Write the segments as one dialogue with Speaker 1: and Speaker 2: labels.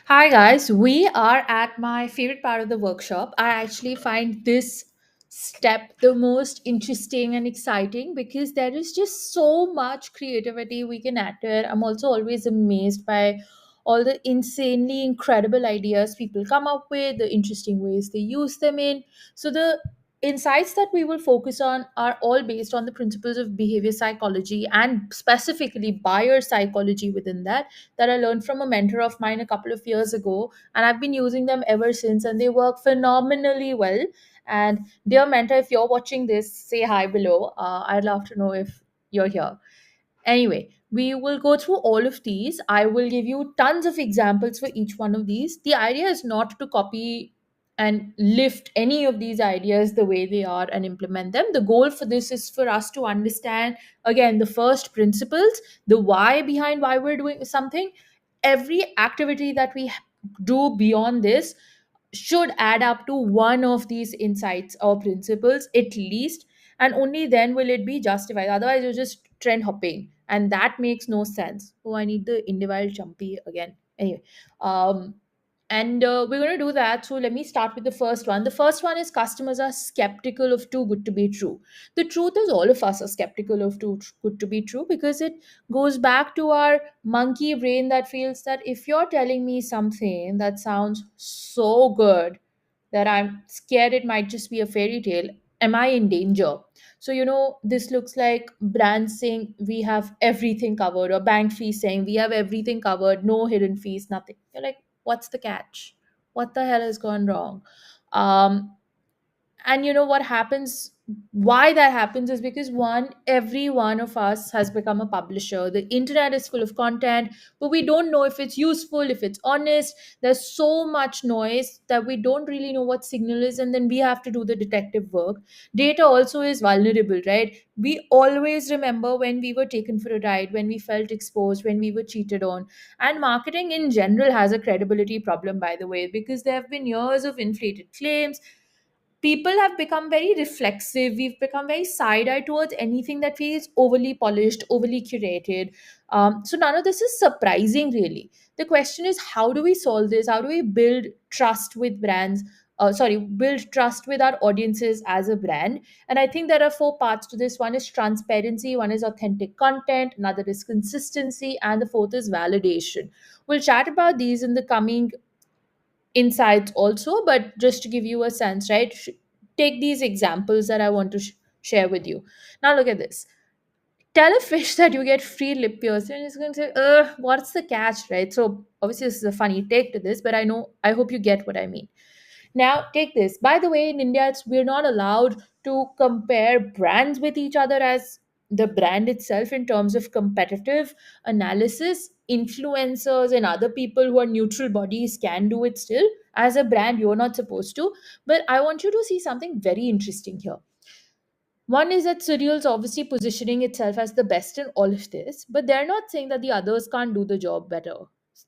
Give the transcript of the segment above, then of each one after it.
Speaker 1: Hi guys, we are at my favorite part of the workshop. I actually find this step the most interesting and exciting because there is just so much creativity we can add to it. I'm also always amazed by all the insanely incredible ideas people come up with, the interesting ways they use them in. So the insights that we will focus on are all based on the principles of behavior psychology and specifically buyer psychology within that I learned from a mentor of mine a couple of years ago, and I've been using them ever since, and they work phenomenally well. And dear mentor, if you're watching this, say hi below. I'd love to know if you're here. Anyway, we will go through all of these. I will give you tons of examples for each one of these. The idea is not to copy and lift any of these ideas the way they are and implement them. The goal for this is for us to understand, again, the first principles, the why behind why we're doing something. Every activity that we do beyond this should add up to one of these insights or principles at least, and only then will it be justified. Otherwise you're just trend hopping, and that makes no sense. Oh, I need the individual jumpy again. Anyway, um and we're going to do that. So let me start with the first one. The first one is customers are skeptical of too good to be true. The truth is all of us are skeptical of too good to be true because it goes back to our monkey brain that feels that if you're telling me something that sounds so good that I'm scared it might just be a fairy tale, am I in danger? So, this looks like brands saying we have everything covered, or bank fees saying we have everything covered, no hidden fees, nothing. You're like, what's the catch? What the hell has gone wrong? Um, and you know what happens, why that happens is because one, every one of us has become a publisher. The internet is full of content, but we don't know if it's useful, if it's honest. There's so much noise that we don't really know what signal is, and then we have to do the detective work. Data also is vulnerable, right? We always remember when we were taken for a ride, when we felt exposed, when we were cheated on. And marketing in general has a credibility problem, by the way, because there have been years of inflated claims. People have become very reflexive. We've become very side-eye towards anything that feels overly polished, overly curated. So none of this is surprising, really. The question is, how do we solve this? How do we build trust with brands? Build trust with our audiences as a brand. And I think there are four parts to this. One is transparency, one is authentic content, another is consistency, and the fourth is validation. We'll chat about these in the coming insights also, but just to give you a sense, right? Take these examples that I want to share with you. Now look at this. Tell a fish that you get free lip piercing and it's going to say, what's the catch, right? So obviously this is a funny take to this, but I hope you get what I mean. Now, take this. By the way, in India, we're not allowed to compare brands with each other as the brand itself in terms of competitive analysis. Influencers and other people who are neutral bodies can do it still. As a brand, you're not supposed to. But I want you to see something very interesting here. One is that cereal's obviously positioning itself as the best in all of this, but they're not saying that the others can't do the job better.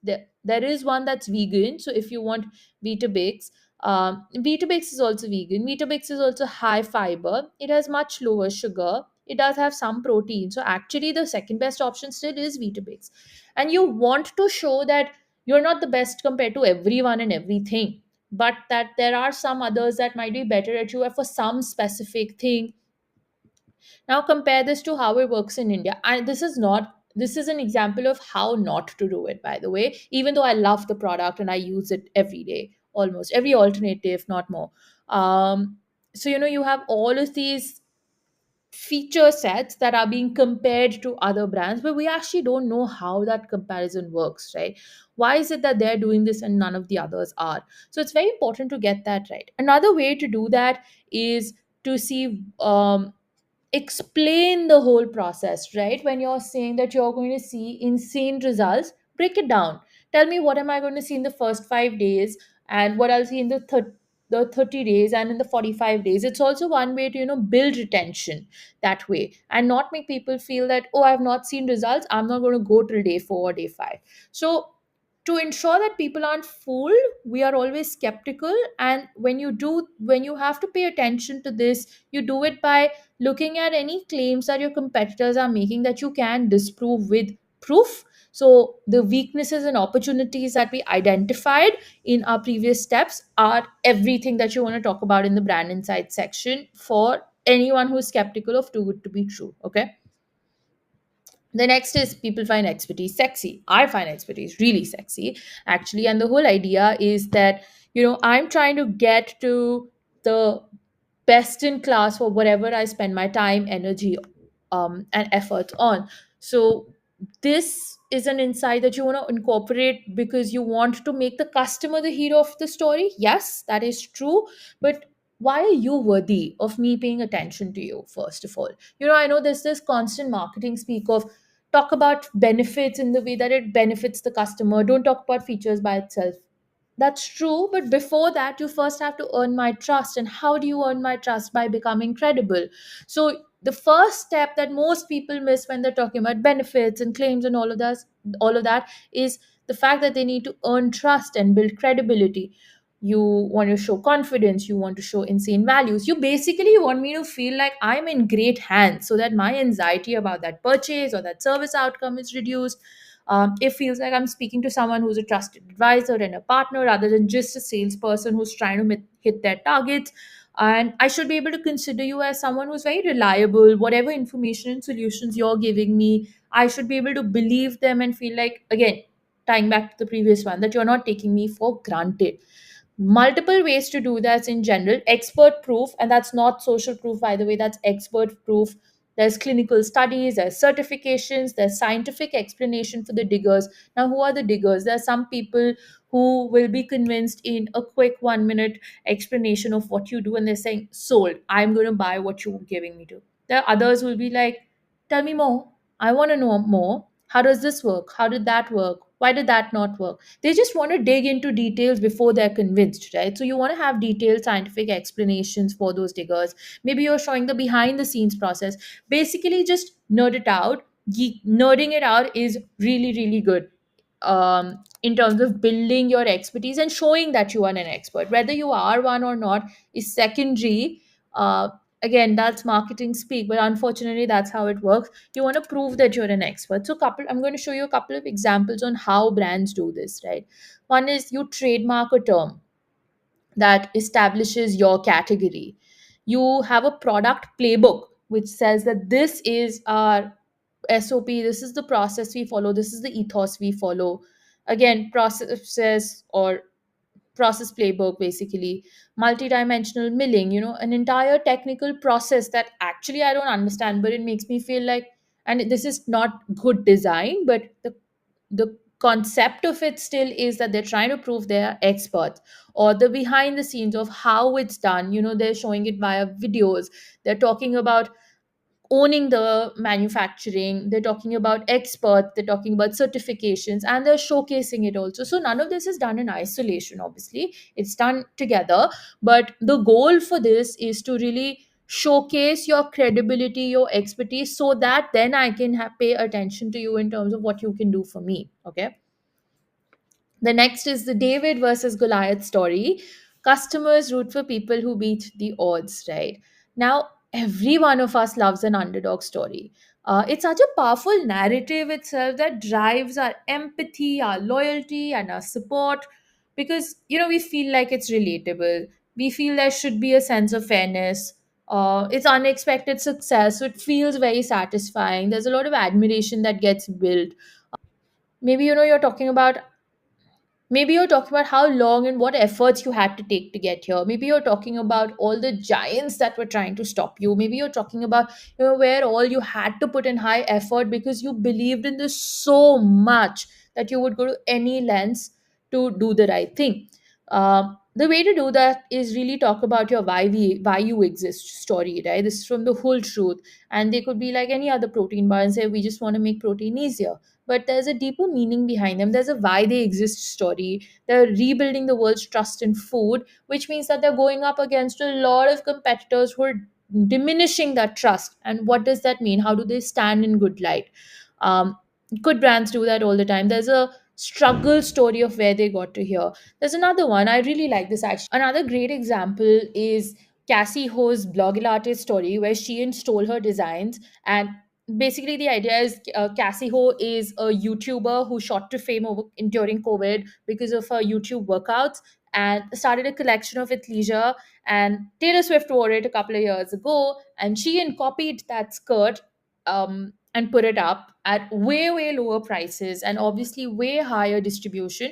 Speaker 1: There is one that's vegan. So if you want Weetabix, Weetabix is also vegan. Weetabix is also high fiber. It has much lower sugar. It does have some protein. So actually, the second best option still is Weetabix. And you want to show that you're not the best compared to everyone and everything, but that there are some others that might be better at you for some specific thing. Now compare this to how it works in India. And this is an example of how not to do it, by the way, even though I love the product and I use it every day, almost every alternate day, if not more. So you have all of these feature sets that are being compared to other brands, but we actually don't know how that comparison works, right? Why is it that they're doing this and none of the others are? So it's very important to get that right. Another way to do that is to see, explain the whole process, right? When you're saying that you're going to see insane results, break it down. Tell me, what am I going to see in the first 5 days, and what I'll see in the 30 days and in the 45 days. It's also one way to build retention that way, and not make people feel that, oh, I've not seen results, I'm not going to go till day 4 or day 5. So to ensure that people aren't fooled, we are always skeptical. And when you have to pay attention to this, you do it by looking at any claims that your competitors are making that you can disprove with proof. So the weaknesses and opportunities that we identified in our previous steps are everything that you want to talk about in the brand insight section for anyone who's skeptical of too good to be true. Okay. The next is people find expertise sexy. I find expertise really sexy, actually. And the whole idea is that, I'm trying to get to the best in class for whatever I spend my time, energy, and effort on. So this is an insight that you want to incorporate because you want to make the customer the hero of the story. Yes, that is true. But why are you worthy of me paying attention to you, first of all? I know there's this constant marketing speak of talk about benefits in the way that it benefits the customer. Don't talk about features by itself. That's true, but before that, you first have to earn my trust. And how do you earn my trust? By becoming credible. So, the first step that most people miss when they're talking about benefits and claims and all of that is the fact that they need to earn trust and build credibility. You want to show confidence, you want to show insane values. You basically want me to feel like I'm in great hands so that my anxiety about that purchase or that service outcome is reduced. It feels like I'm speaking to someone who's a trusted advisor and a partner rather than just a salesperson who's trying to hit their targets. And I should be able to consider you as someone who's very reliable. Whatever information and solutions you're giving me, I should be able to believe them and feel like, again, tying back to the previous one, that you're not taking me for granted. Multiple ways to do that in general. Expert proof, and that's not social proof, by the way, that's expert proof. There's clinical studies, there's certifications, there's scientific explanation for the diggers. Now, who are the diggers? There are some people who will be convinced in a quick 1 minute explanation of what you do, and they're saying, sold, I'm going to buy what you're giving me to. There are others who will be like, tell me more. I want to know more. How does this work? How did that work? Why did that not work? They just want to dig into details before they're convinced, right? So you want to have detailed scientific explanations for those diggers. Maybe you're showing the behind the scenes process. Basically, just nerd it out. Nerding it out is really, really good, in terms of building your expertise and showing that you are an expert. Whether you are one or not is secondary. Again, that's marketing speak, but unfortunately, that's how it works. You want to prove that you're an expert. So, I'm going to show you a couple of examples on how brands do this. Right, one is you trademark a term that establishes your category. You have a product playbook which says that this is our SOP, this is the process we follow, this is the ethos we follow. Again, process or process playbook, basically. Multi-dimensional milling, an entire technical process that actually I don't understand, but it makes me feel like, and this is not good design, but the concept of it still is that they're trying to prove they're experts. Or the behind the scenes of how it's done, they're showing it via videos. They're talking about owning the manufacturing, they're talking about experts, they're talking about certifications, and they're showcasing it also. So none of this is done in isolation, obviously, it's done together. But the goal for this is to really showcase your credibility, your expertise, so that then I can pay attention to you in terms of what you can do for me. Okay. The next is the David versus Goliath story. Customers root for people who beat the odds, right? Now, every one of us loves an underdog story. It's such a powerful narrative itself that drives our empathy, our loyalty, and our support because, we feel like it's relatable. We feel there should be a sense of fairness. It's unexpected success, so it feels very satisfying. There's a lot of admiration that gets built. Maybe, you're talking about how long and what efforts you had to take to get here. Maybe you're talking about all the giants that were trying to stop you. Maybe you're talking about, where all you had to put in high effort because you believed in this so much that you would go to any lengths to do the right thing. The way to do that is really talk about your why you exist story, right? This is from the whole truth, and they could be like any other protein bar and say we just want to make protein easier, but there's a deeper meaning behind them. There's a why they exist story. They're rebuilding the world's trust in food, which means that they're going up against a lot of competitors who are diminishing that trust. And what does that mean? How do they stand in good light? Um, Good brands do that all the time. There's a struggle story of where they got to here. There's another one. I really like this actually. Another great example is Cassie Ho's blog Ilate story, where she stole her designs and basically the idea is Cassie Ho is a YouTuber who shot to fame during COVID because of her YouTube workouts, and started a collection of athleisure. And Taylor Swift wore it a couple of years ago, and she copied that skirt, and put it up at way, way lower prices and obviously way higher distribution,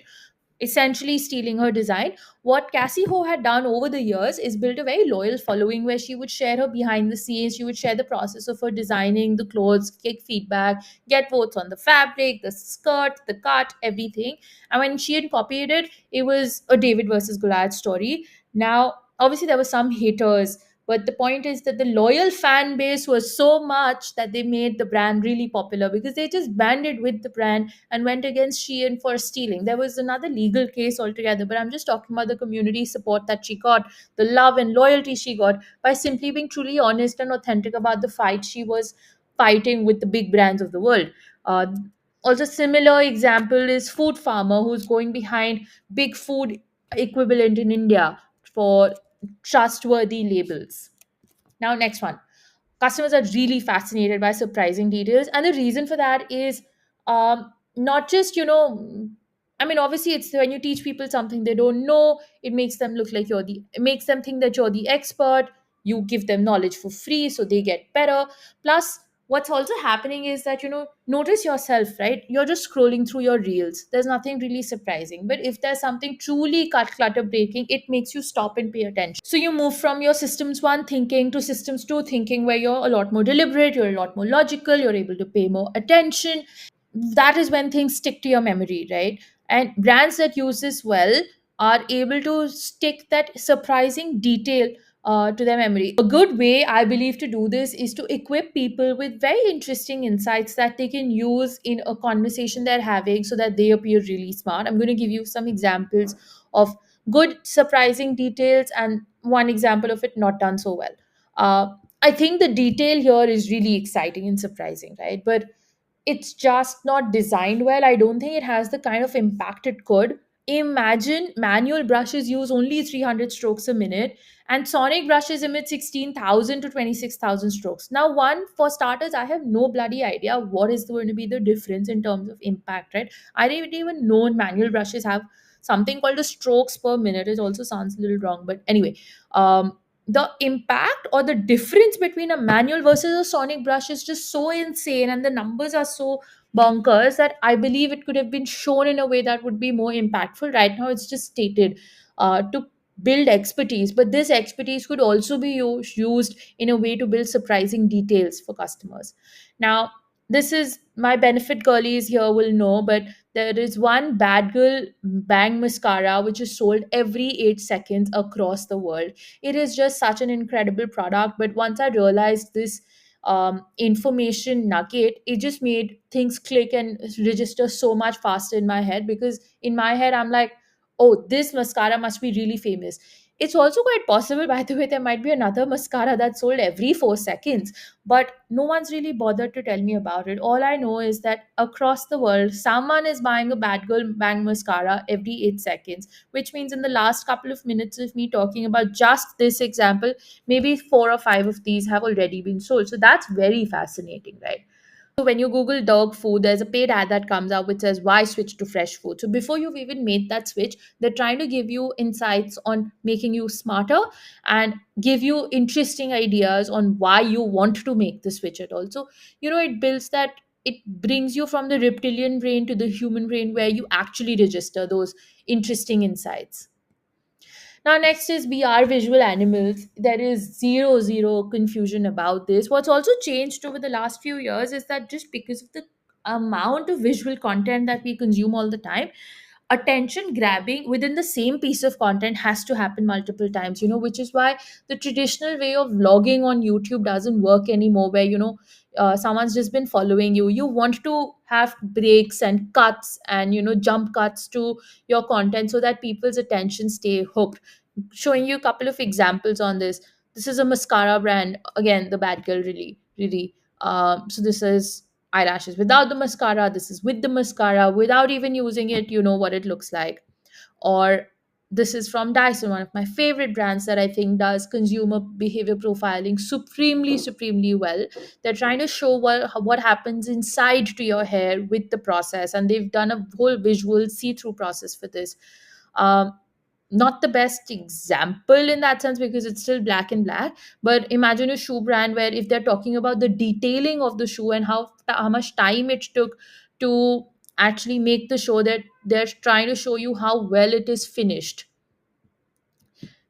Speaker 1: essentially stealing her design. What Cassie Ho had done over the years is built a very loyal following where she would share her behind the scenes, she would share the process of her designing the clothes, get feedback, get votes on the fabric, the skirt, the cut, everything. And when she had copied it, it was a David versus Goliath story. Now, obviously, there were some haters. But the point is that the loyal fan base was so much that they made the brand really popular because they just banded with the brand and went against Shein for stealing. There was another legal case altogether, but I'm just talking about the community support that she got, the love and loyalty she got by simply being truly honest and authentic about the fight she was fighting with the big brands of the world. Uh, Also, similar example is Food Farmer, who's going behind big food equivalent in India for trustworthy labels. Now, next one, customers are really fascinated by surprising details, and the reason for that is not just, I mean, obviously it's when you teach people something they don't know, it makes them look like it makes them think that you're the expert. You give them knowledge for free so they get better. Plus, what's also happening is that, notice yourself, right? You're just scrolling through your reels, there's nothing really surprising, but if there's something truly cut clutter breaking, it makes you stop and pay attention. So you move from your systems one thinking to systems two thinking, where you're a lot more deliberate, you're a lot more logical, you're able to pay more attention. That is when things stick to your memory, right? And brands that use this well are able to stick that surprising detail to their memory. A good way, I believe, to do this is to equip people with very interesting insights that they can use in a conversation they're having so that they appear really smart. I'm going to give you some examples of good, surprising details and one example of it not done so well. I think the detail here is really exciting and surprising, right? But it's just not designed well. I don't think it has the kind of impact it could. Imagine manual brushes use only 300 strokes a minute, and sonic brushes emit 16,000 to 26,000 strokes. Now, one, for starters, I have no bloody idea what is going to be the difference in terms of impact, right? I didn't even know manual brushes have something called a strokes per minute. It also sounds a little wrong, but anyway, the impact or the difference between a manual versus a sonic brush is just so insane, and the numbers are so bonkers that I believe it could have been shown in a way that would be more impactful. Right now it's just stated to build expertise, but this expertise could also be used in a way to build surprising details for customers. Now, this is my benefit girlies here will know, but there is one bad girl bang mascara which is sold every 8 seconds across the world. It is just such an incredible product, but once I realized this information nugget, it just made things click and register so much faster in my head, because in my head I'm like, oh, this mascara must be really famous. It's also quite possible, by the way, there might be another mascara that's sold every 4 seconds, but no one's really bothered to tell me about it. All I know is that across the world someone is buying a bad girl bang mascara every 8 seconds, which means in the last couple of minutes of me talking about just this example, maybe four or five of these have already been sold. So that's very fascinating, right? So when you Google dog food, there's a paid ad that comes out which says, why switch to fresh food? So before you've even made that switch, they're trying to give you insights on making you smarter and give you interesting ideas on why you want to make the switch at all. So, it builds that, it brings you from the reptilian brain to the human brain where you actually register those interesting insights. Now, next is BR visual animals. There is zero confusion about this. What's also changed over the last few years is that just because of the amount of visual content that we consume all the time, attention grabbing within the same piece of content has to happen multiple times, which is why the traditional way of vlogging on YouTube doesn't work anymore, where, someone's just been following you. You want to have breaks and cuts and, jump cuts to your content so that people's attention stay hooked. Showing you a couple of examples on this. This is a mascara brand, again, the bad girl, really, really. So this is eyelashes without the mascara, this is with the mascara, without even using it, you know what it looks like. Or This is from Dyson, one of my favorite brands that I think does consumer behavior profiling supremely well. They're trying to show what happens inside to your hair with the process, and they've done a whole visual see-through process for this. Um, Not the best example in that sense because it's still black and black, but imagine a shoe brand where if they're talking about the detailing of the shoe and how much time it took to actually make the show, that they're trying to show you how well it is finished.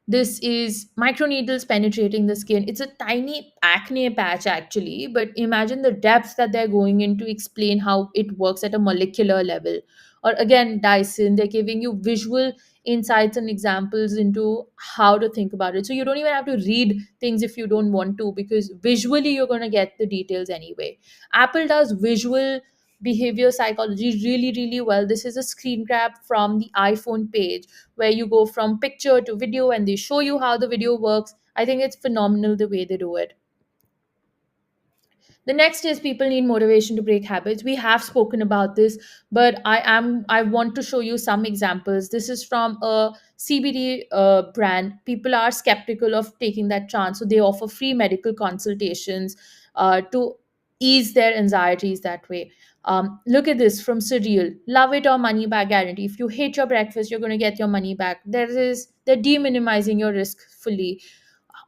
Speaker 1: This is microneedles penetrating the skin. It's a tiny acne patch, actually, but imagine the depth that they're going in to explain how it works at a molecular level. Or again, Dyson, they're giving you visual insights and examples into how to think about it. So you don't even have to read things if you don't want to, because visually you're going to get the details anyway. Apple does visual behavior psychology really well. This is a screen grab from the iPhone page where you go from picture to video and they show you how the video works. I think it's phenomenal the way they do it. The next is people need motivation to break habits. We have spoken about this, but I want to show you some examples. This is from a CBD brand. People are skeptical of taking that chance, so they offer free medical consultations to ease their anxieties that way. Look at this from Surreal: love it or money back guarantee. If you hate your breakfast, you're going to get your money back. They're deminimizing your risk fully.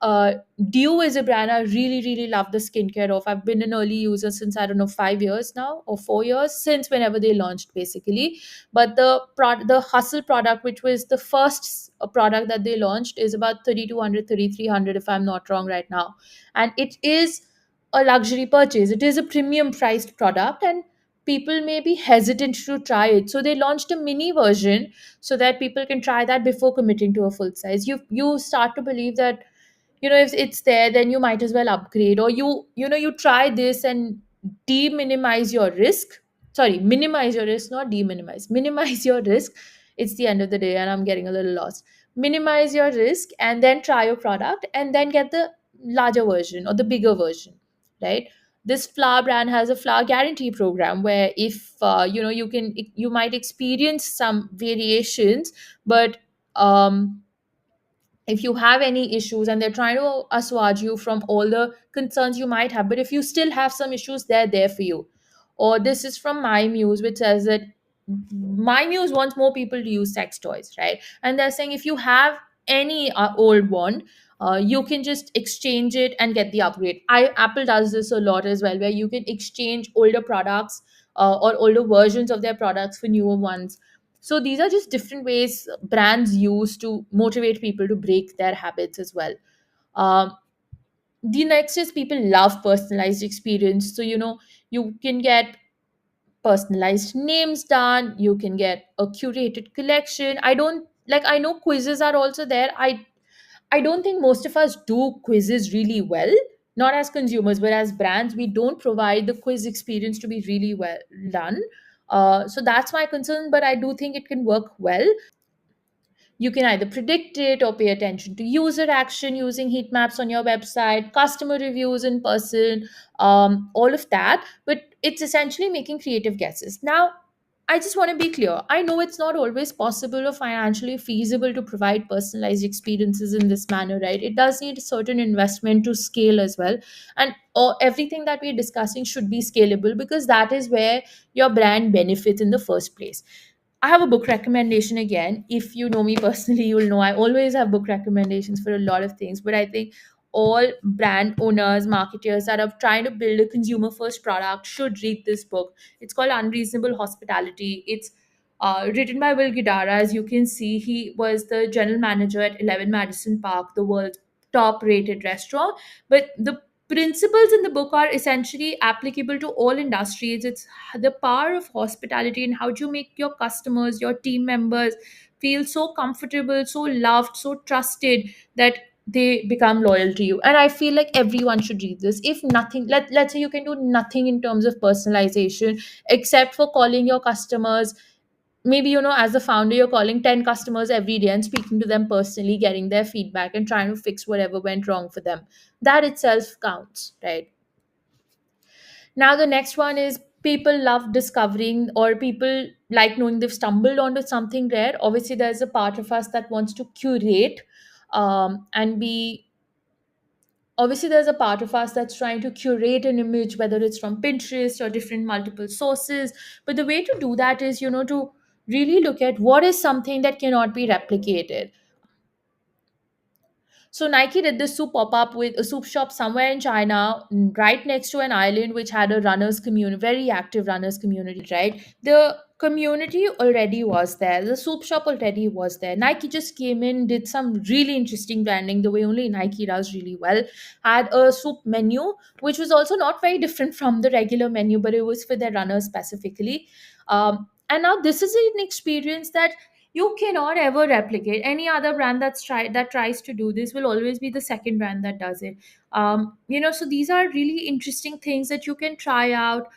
Speaker 1: uh Deo is a brand I really love the skincare of. I've been an early user since, I don't know, 5 years now or 4 years, since whenever they launched basically. But the Hustle product, which was the first product that they launched, is about 3200, 3300, if I'm not wrong right now. And it is a luxury purchase. It is a premium priced product, and people may be hesitant to try it, so they launched a mini version so that people can try that before committing to a full size. You start to believe that, if it's there, then you might as well upgrade, or you try this and de-minimize your risk. Sorry, minimize your risk, not de-minimize. Minimize your risk. It's the end of the day and I'm getting a little lost. Minimize your risk and then try your product and then get the larger version or the bigger version, right? This flower brand has a flower guarantee program where if you might experience some variations, but if you have any issues, and they're trying to assuage you from all the concerns you might have, but if you still have some issues, they're there for you. Or this is from My Muse, which says that My Muse wants more people to use sex toys, right? And they're saying if you have any old one, you can just exchange it and get the upgrade. Apple does this a lot as well, where you can exchange older products or older versions of their products for newer ones. So these are just different ways brands use to motivate people to break their habits as well. um, the next is people love personalized experience. So you can get personalized names done, you can get a curated collection. I know quizzes are also there. I don't think most of us do quizzes really well, not as consumers, but as brands, we don't provide the quiz experience to be really well done. So that's my concern, but I do think it can work well. You can either predict it or pay attention to user action using heat maps on your website, customer reviews in person, all of that. But it's essentially making creative guesses. Now, I just want to be clear. I know it's not always possible or financially feasible to provide personalized experiences in this manner, right? It does need a certain investment to scale as well. And everything that we're discussing should be scalable, because that is where your brand benefits in the first place. I have a book recommendation again. If you know me personally, you'll know I always have book recommendations for a lot of things. But I think all brand owners, marketers that are trying to build a consumer first product should read this book. It's called Unreasonable Hospitality. It's written by Will Guidara. As you can see, he was the general manager at 11 Madison Park, the world's top rated restaurant. But the principles in the book are essentially applicable to all industries. It's the power of hospitality and how do you make your customers, your team members feel so comfortable, so loved, so trusted that they become loyal to you. And I feel like everyone should read this. If nothing, let's say you can do nothing in terms of personalization except for calling your customers. Maybe, as a founder, you're calling 10 customers every day and speaking to them personally, getting their feedback and trying to fix whatever went wrong for them. That itself counts, right? Now, the next one is people love discovering, or people like knowing they've stumbled onto something rare. Obviously there's a part of us that wants to curate, and be obviously there's a part of us that's trying to curate an image, whether it's from Pinterest or different multiple sources. But the way to do that is, to really look at what is something that cannot be replicated. So Nike did this soup pop up with a soup shop somewhere in China, right next to an island which had a runners community, very active runners community, right? The community already was there. The soup shop already was there. Nike just came in, did some really interesting branding, the way only Nike does really well. Had a soup menu, which was also not very different from the regular menu, but it was for their runners specifically. And now this is an experience that you cannot ever replicate. Any other brand that tries to do this will always be the second brand that does it. So these are really interesting things that you can try out,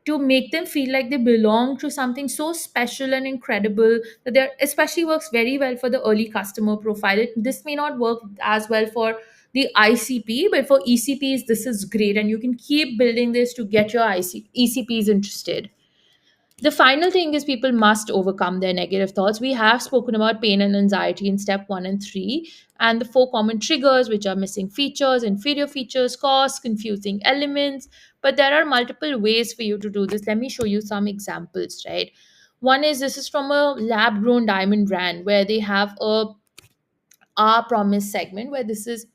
Speaker 1: to make them feel like they belong to something so special and incredible, that they're especially works very well for the early customer profile. This may not work as well for the ICP, but for ECPs this is great, and you can keep building this to get your ECPs interested. The final thing is people must overcome their negative thoughts. We have spoken about pain and anxiety in step 1 and 3, and the four common triggers, which are missing features, inferior features, costs, confusing elements. But there are multiple ways for you to do this. Let me show you some examples, right? One is, this is from a lab grown diamond brand where they have a our promise segment, where this is,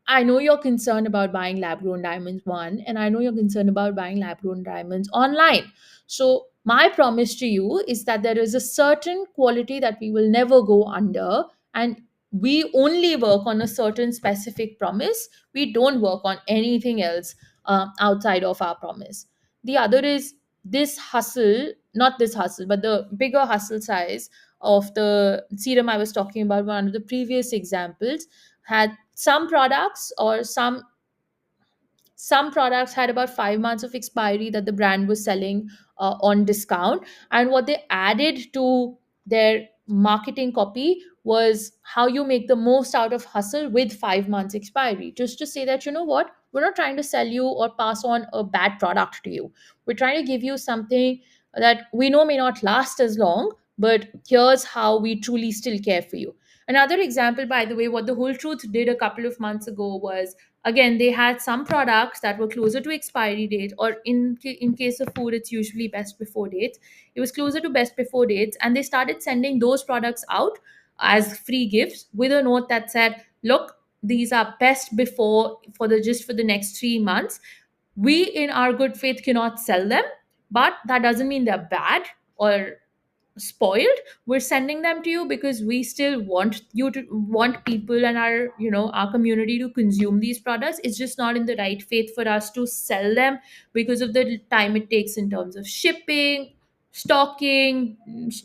Speaker 1: I know you're concerned about buying lab grown diamonds, one, and I know you're concerned about buying lab grown diamonds online. So, my promise to you is that there is a certain quality that we will never go under, and we only work on a certain specific promise. We don't work on anything else outside of our promise. The other is this hustle, not this hustle, but the bigger hustle size of the serum I was talking about, one of the previous examples, had some products, or some products had about 5 months of expiry that the brand was selling on discount. And what they added to their marketing copy was how you make the most out of hustle with 5 months expiry, just to say that, you know what, we're not trying to sell you or pass on a bad product to you. We're trying to give you something that we know may not last as long, but here's how we truly still care for you. Another example, by the way, what the Whole Truth did a couple of months ago was, again, they had some products that were closer to expiry date, or in case of food it's usually best before dates. It was closer to best before dates, and they started sending those products out as free gifts with a note that said, look, these are best before, for the just for the next 3 months. We in our good faith cannot sell them, but that doesn't mean they're bad or spoiled. We're sending them to you because we still want people and our community to consume these products. It's just not in the right faith for us to sell them because of the time it takes in terms of shipping, stocking,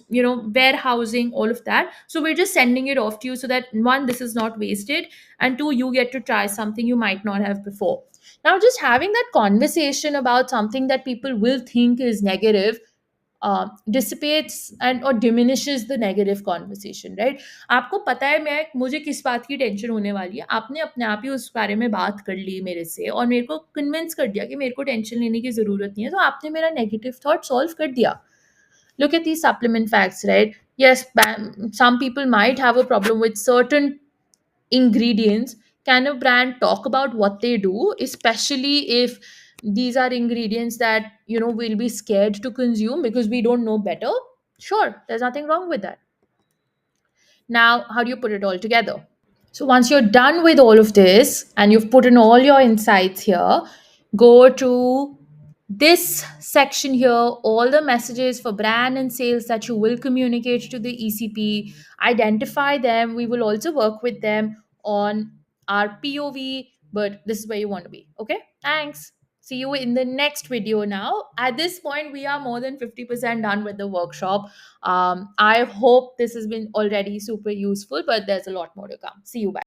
Speaker 1: warehousing, all of that. So we're just sending it off to you so that, one, this is not wasted, and two, you get to try something you might not have before. Now, just having that conversation about something that people will think is negative dissipates and or diminishes the negative conversation, right? आपको पता है मैं मुझे किस बात की tension होने वाली है, आपने अपने आप ही उस बारे में बात कर ली मेरे से और मेरे को कन्विंस कर दिया कि मेरे को टेंशन लेने की ज़रूरत नहीं है, तो आपने मेरा नेगेटिव थॉट सॉल्व कर दिया. Look at these supplement facts, right? Yes, some people might have a problem with certain ingredients. Can a brand talk about what they do, especially if these are ingredients that we'll be scared to consume because we don't know better? Sure, there's nothing wrong with that. Now, how do you put it all together? So once you're done with all of this and you've put in all your insights here, go to this section here, all the messages for brand and sales that you will communicate to the ECP, identify them. We will also work with them on our POV, but this is where you want to be. Okay, thanks. See you in the next video now. At this point, we are more than 50% done with the workshop. I hope this has been already super useful, but there's a lot more to come. See you. Bye.